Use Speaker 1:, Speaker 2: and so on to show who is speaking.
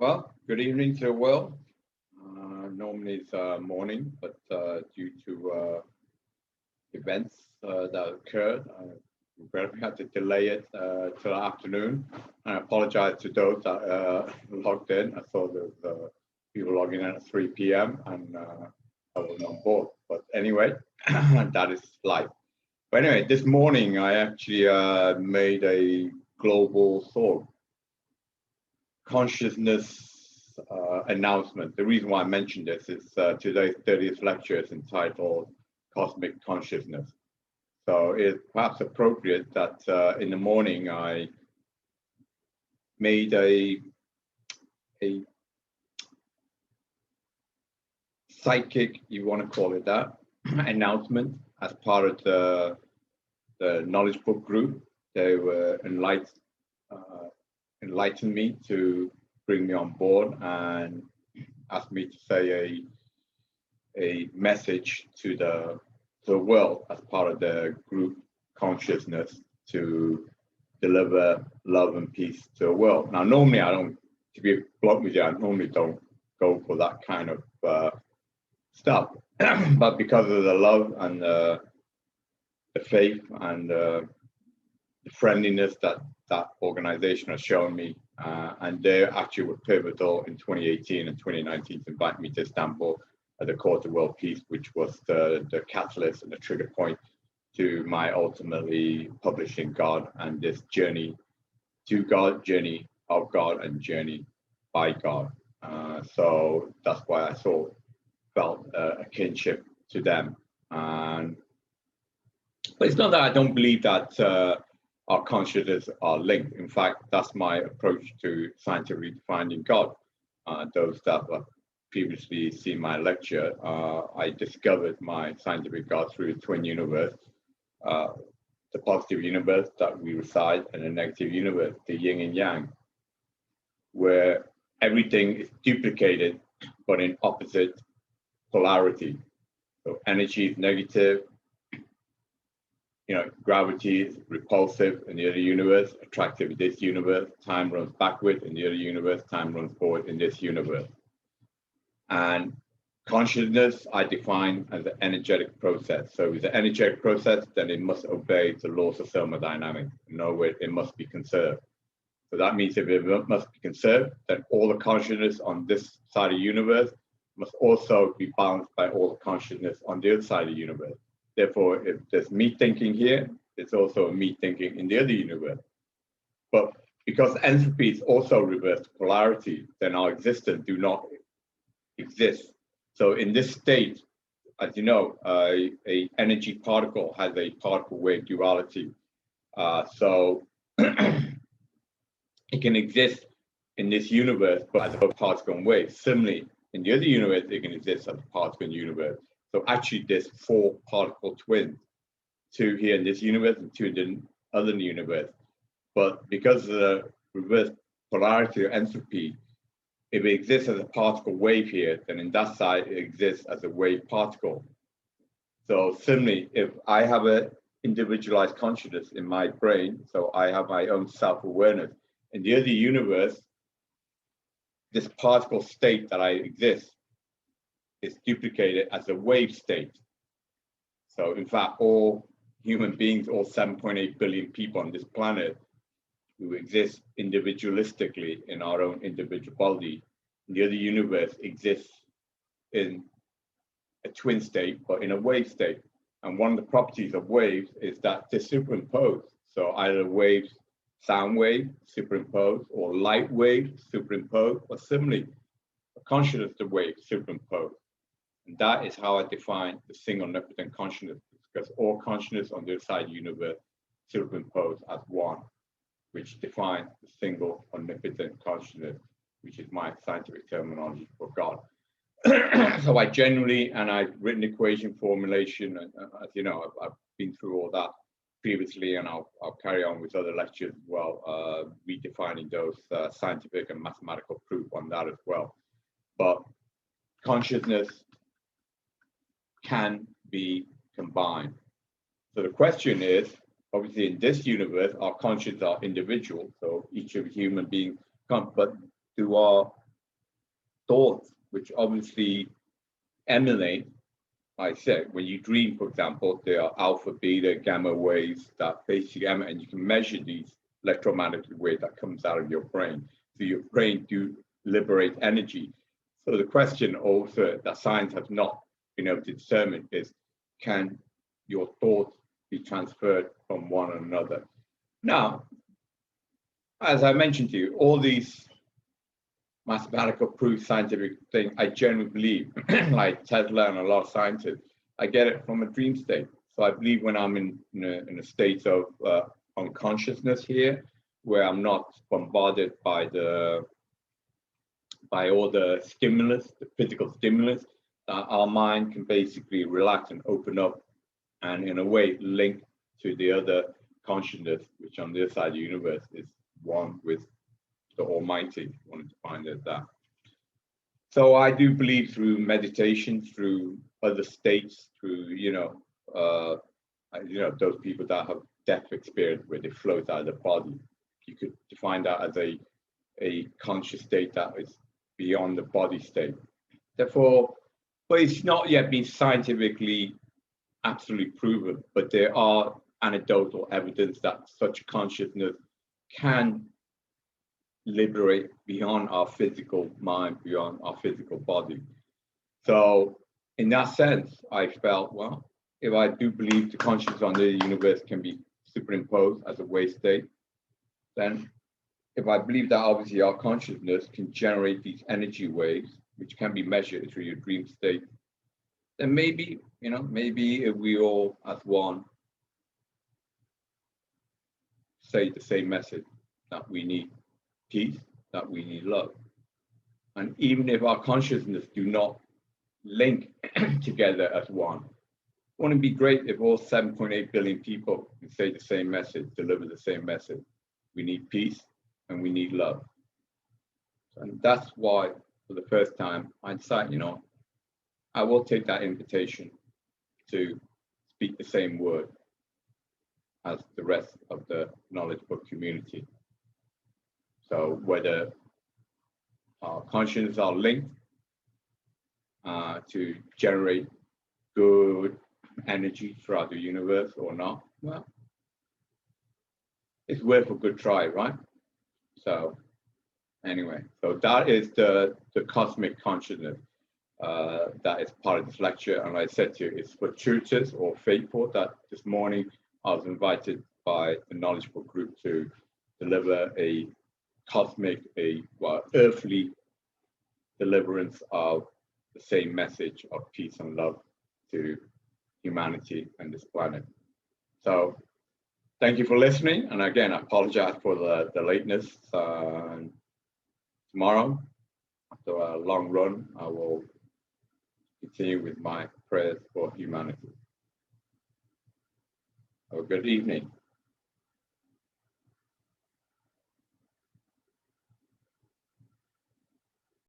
Speaker 1: Well, good evening to the world. Normally it's morning, but due to events that occurred, we had to delay it till afternoon. I apologize to those that logged in. I saw there was people logging in at 3 p.m. and I wasn't on board. But anyway, that is life. But anyway, this morning I actually made a global thought consciousness announcement. The reason why I mentioned this is today's 30th lecture is entitled Cosmic Consciousness. So it's perhaps appropriate that in the morning I made a psychic, you want to call it that, announcement as part of the Knowledge Book group. They were enlightened me to bring me on board and asked me to say a message to the world as part of the group consciousness to deliver love and peace to the world. Now, normally I don't, to be blunt with you, I normally don't go for that kind of stuff, but because of the love and the faith and the friendliness that organization has shown me, and they actually were pivotal in 2018 and 2019 to invite me to Istanbul at the Court of World Peace, which was the catalyst and the trigger point to my ultimately publishing God and this journey to God, journey of God, and journey by God. So that's why I felt a kinship to them. But it's not that I don't believe that our consciousness are linked. In fact, that's my approach to scientifically defining God. Those that have previously seen my lecture, I discovered my scientific God through the twin universe, the positive universe that we reside, and the negative universe, the yin and yang, where everything is duplicated but in opposite polarity. So energy is negative, gravity is repulsive in the other universe, attractive in this universe, time runs backward in the other universe, time runs forward in this universe. And consciousness I define as an energetic process. So if it's an energetic process, then it must obey the laws of thermodynamics. In other words, it must be conserved. So that means if it must be conserved, then all the consciousness on this side of the universe must also be balanced by all the consciousness on the other side of the universe. Therefore, if there's me thinking here, there's also me thinking in the other universe. But because entropy is also reverse polarity, then our existence do not exist. So in this state, as you know, a energy particle has a particle wave duality. So it can exist in this universe, but as a particle and wave. Similarly, in the other universe, it can exist as a particle and universe. So actually, there's 4 particle twins, 2 here in this universe and 2 in the other universe. But because of the reverse polarity or entropy, if it exists as a particle wave here, then in that side, it exists as a wave particle. So similarly, if I have an individualized consciousness in my brain, so I have my own self-awareness, in the other universe, this particle state that I exist is duplicated as a wave state. So in fact, all human beings, all 7.8 billion people on this planet who exist individualistically in our own individual body, the other universe exists in a twin state, but in a wave state. And one of the properties of waves is that they're superimposed. So either waves, sound wave, superimposed, or light wave, superimposed, or similarly, a consciousness of wave, superimposed. And that is how I define the single omnipotent consciousness, because all consciousness on the other side of the universe superimposed as one, which defines the single omnipotent consciousness, which is my scientific terminology for God. So I generally, and I've written equation formulation, and as you know, I've been through all that previously, and I'll carry on with other lectures as well, redefining those scientific and mathematical proof on that as well. But consciousness can be combined. So the question is, obviously in this universe, our consciences are individual, so each of human beings, but do our thoughts, which obviously emanate. Like I said, when you dream, for example, there are alpha, beta, gamma waves that basically emanate, and you can measure these electromagnetic waves that comes out of your brain. So your brain do liberate energy. So the question also that science has not been able to determine is, can your thoughts be transferred from one another? Now, as I mentioned to you, all these mathematical proof, scientific thing, I genuinely believe, like Tesla and a lot of scientists, I get it from a dream state. So I believe when I'm in a state of unconsciousness here, where I'm not bombarded by all the stimulus, the physical stimulus, our mind can basically relax and open up, and in a way link to the other consciousness, which on the other side of the universe is one with the Almighty, if you wanted to find it that. So I do believe through meditation, through other states, through those people that have death experience where they float out of the body, you could define that as a conscious state that is beyond the body state. Therefore, but it's not yet been scientifically absolutely proven, but there are anecdotal evidence that such consciousness can liberate beyond our physical mind, beyond our physical body. So in that sense, I felt, well, if I do believe the consciousness on the universe can be superimposed as a wave state, then if I believe that obviously our consciousness can generate these energy waves, which can be measured through your dream state, then maybe if we all as one say the same message, that we need peace, that we need love. And even if our consciousness do not link together as one, wouldn't it be great if all 7.8 billion people can say the same message, deliver the same message? We need peace and we need love. And that's why, for the first time, I decided, I will take that invitation to speak the same word as the rest of the knowledge book community. So whether our consciousness are linked to generate good energy throughout the universe or not, well, it's worth a good try, right? So anyway, so that is the cosmic consciousness that is part of this lecture. And like I said to you, it's fortuitous or fateful that this morning I was invited by the Knowledge Book group to deliver a cosmic, earthly deliverance of the same message of peace and love to humanity and this planet. So thank you for listening. And again, I apologize for the lateness. Tomorrow, after a long run, I will continue with my prayers for humanity. Have a good evening.